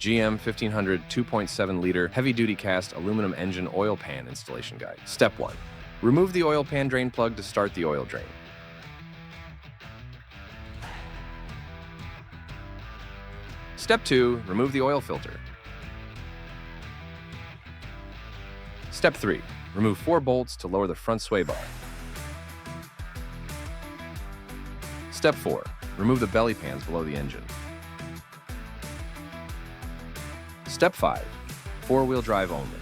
GM 1500 2.7-liter heavy-duty cast aluminum engine oil pan installation guide. Step 1. Remove the oil pan drain plug to start the oil drain. Step 2. Remove the oil filter. Step 3. Remove 4 bolts to lower the front sway bar. Step 4. Remove the belly pans below the engine. Step 5. Four-wheel drive only.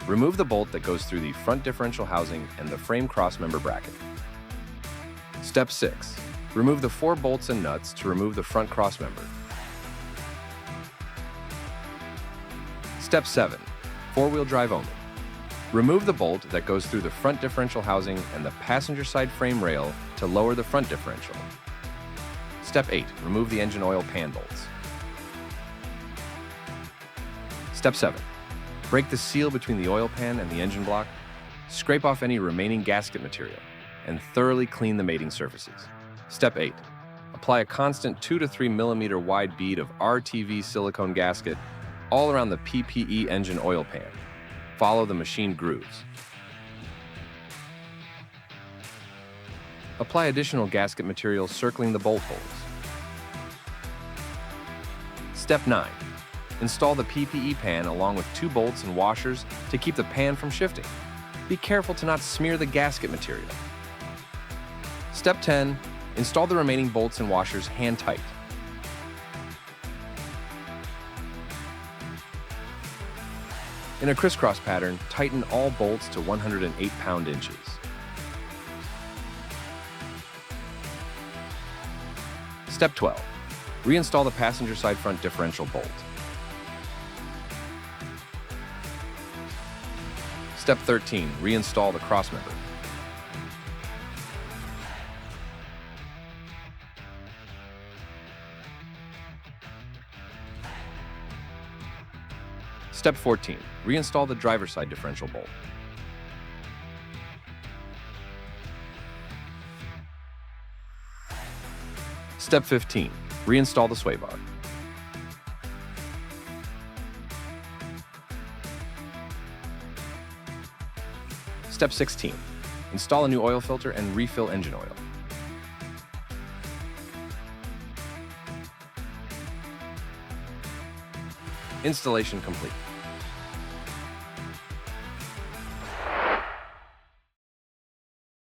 Remove the bolt that goes through the front differential housing and the frame crossmember bracket. Step 6. Remove the 4 bolts and nuts to remove the front crossmember. Step 7. Four-wheel drive only. Remove the bolt that goes through the front differential housing and the passenger side frame rail to lower the front differential. Step 8. Remove the engine oil pan bolts. Step 7. Break the seal between the oil pan and the engine block, scrape off any remaining gasket material, and thoroughly clean the mating surfaces. Step 8. Apply a constant 2 to 3 millimeter wide bead of RTV silicone gasket all around the PPE engine oil pan. Follow the machined grooves. Apply additional gasket material circling the bolt holes. Step 9. Install the PPE pan along with 2 bolts and washers to keep the pan from shifting. Be careful to not smear the gasket material. Step 10. Install the remaining bolts and washers hand tight. In a crisscross pattern, tighten all bolts to 108 pound-inches. Step 12. Reinstall the passenger side front differential bolt. Step 13. Reinstall the crossmember. Step 14. Reinstall the driver's side differential bolt. Step 15. Reinstall the sway bar. Step 16. Install a new oil filter and refill engine oil. Installation complete.